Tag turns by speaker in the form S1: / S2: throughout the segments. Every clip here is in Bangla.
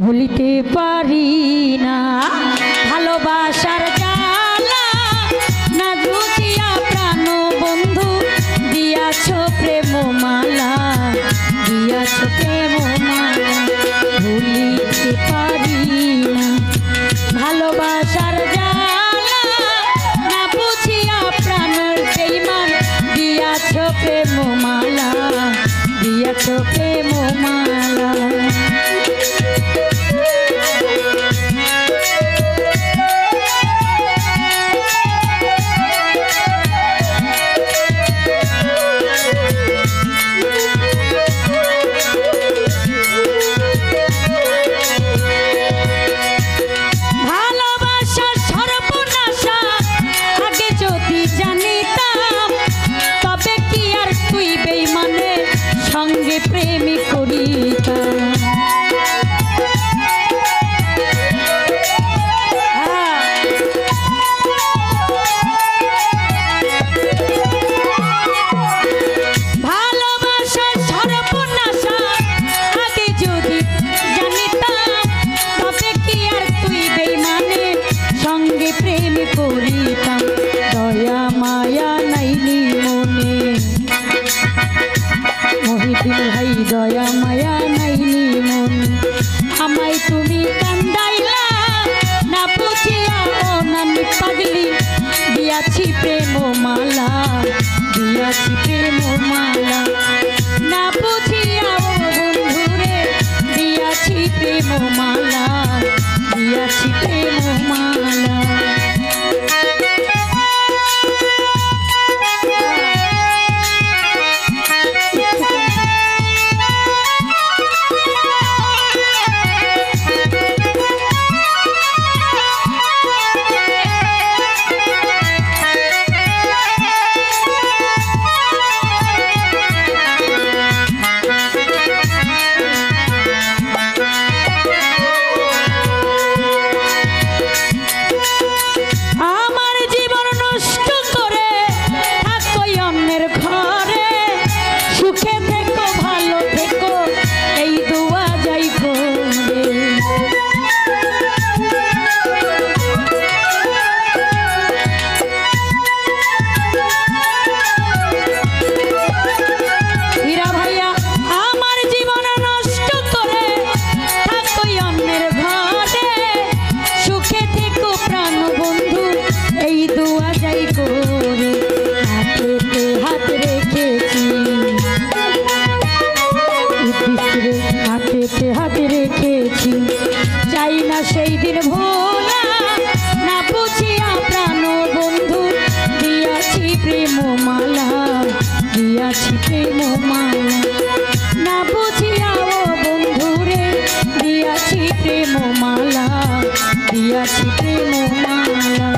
S1: ভুলিতে পারি না ভালোবাসার জ্বালা না বুঝিয়া প্রাণ বন্ধু দিয়াছ প্রেম মালা দিয়াছ প্রেম মালা ভুলিতে পারি না ভালোবাসার জ্বালা না বুঝিয়া প্রাণের বেঈমান দিয়াছ প্রেম মালা দিয়াছ প্রেম মালা। সঙ্গে প্রেম করিতাম ভালোবাসার সর্বনাশা আগে যদি জানিতাম তবে কি আর তুই বেঈমানে সঙ্গে প্রেম করিতাম। দয়া মায়া নাইনি মনে মহিদিন ভাই দয়া মায়া নাইনি মন আমায় তুমি কান্দাইলা না বুঝিয়া ও নানি পাগলি দিয়াছি প্রেম মালা দিয়াছি প্রেম মালা না বুঝিয়া ও বন্ধুরে দিয়াছি প্রেম মালা দিয়াছি প্রেম মালা। হাতে রেখেছি চাই না সেই দিন ভোলা না বুঝিয়া প্রাণ বন্ধু দিয়াছি প্রেম মালা দিয়াছি প্রেম মালা না বুঝিয়া ও বন্ধুরে দিয়াছি প্রেম মালা দিয়াছি প্রেম মালা।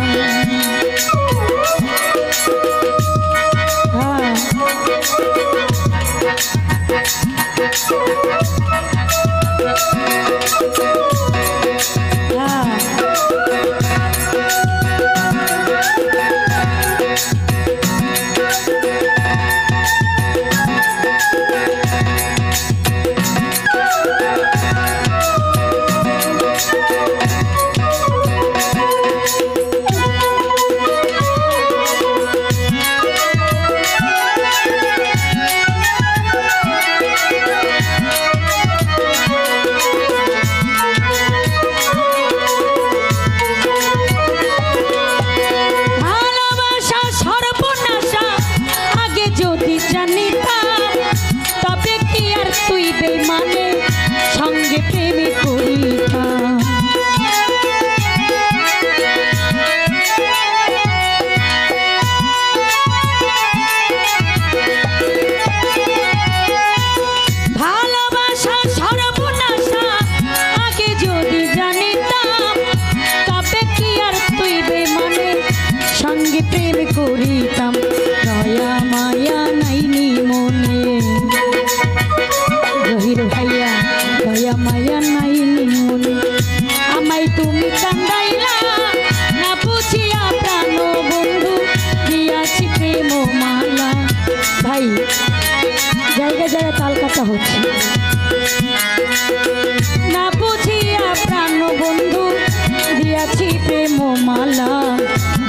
S1: প্রেম মালা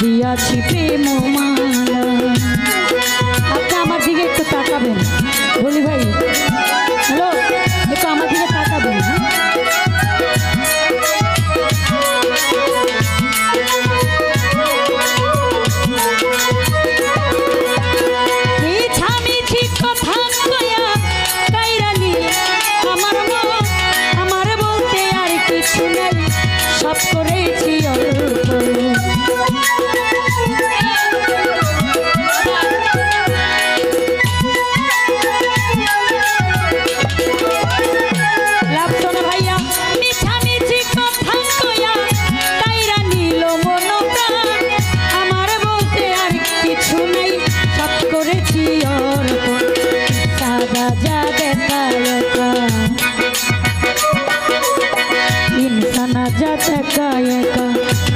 S1: দিয়াছি প্রেম মালা। আপনি আমার দিকে একটু তাকাবেন বলি ভাই, হ্যালো, একটু আমার দিকে তাকাবেন। সব করেছি অল্প, লাগতো না ভাইয়া মিছামিছি কথা কয়া তাইরা নিল মন প্রাণ। আমার বলতে আর কিছু নেই, সব করেছি অল্প। সাদা যা দেখা ইনসানা যা একা একা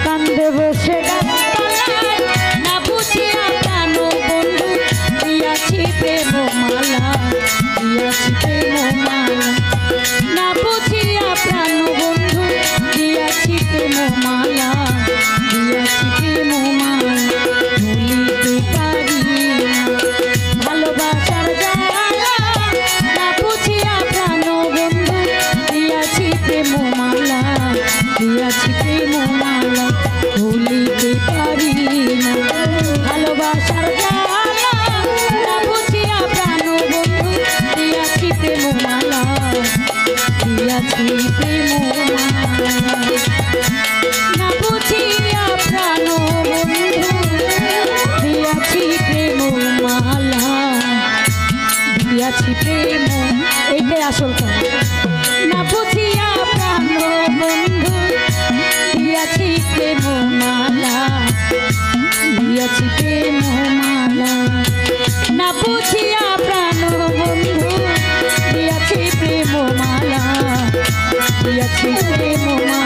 S1: কান্দে বসে গাছতলায়, না বুঝিয়া প্রাণ বন্ধু দিয়াছি প্রেম মালা দিয়াছি প্রেম মালা। না বুঝিয়া প্রাণ বন্ধু দিয়াছি প্রেম মালা দিয়াছি প্রেম মালা। ভুলিতে পারি না ভালোবাসার জ্বালা, না বুঝিয়া প্রাণ বন্ধু দিয়াছি প্রেম মালা দিয়াছি প্রেম মালা। ভুলিতে পারি না ভালোবাসার জ্বালা, না বুঝিয়া প্রাণ বন্ধু দিয়াছি প্রেম মালা দিয়াছি প্রেম মালা। না বুঝিয়া প্রাণ বন্ধু দিয়াছি প্রেম মালা দিয়াছি প্রেম, এইটাই আসল কথা। না বুঝিয়া প্রাণ বন্ধু দিয়াছি প্রেম মালা দিয়াছি প্রেম মালা। না বুঝিয়া প্রাণ বন্ধু দিয়াছি প্রেম মালা দিয়াছি প্রেম মালা।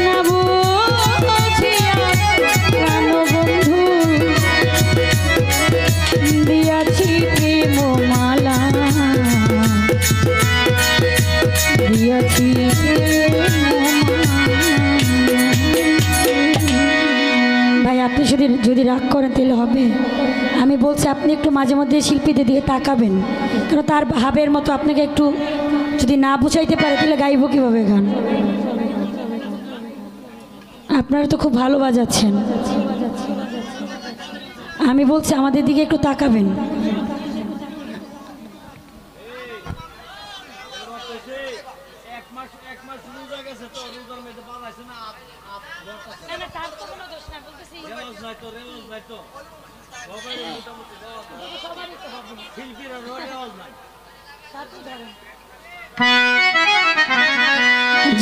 S1: না বুঝিয়া প্রাণ বন্ধু দিয়াছি প্রেম মালা দিয়াছি ভাই। আপনি যদি রাগ করেন তাহলে হবে, আমি বলছি আপনি একটু মাঝে মধ্যে শিল্পীদের দিকে তাকাবেন, কারণ তার ভাবের মতো আপনাকে একটু যদি না বুঝাইতে পারে তাহলে গাইব কীভাবে গান? আপনারা তো খুব ভালো বাজাচ্ছেন, আমি বলছি আমাদের দিকে একটু তাকাবেন।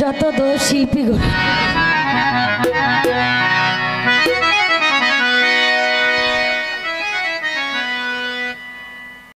S1: যত দোষ শিল্পী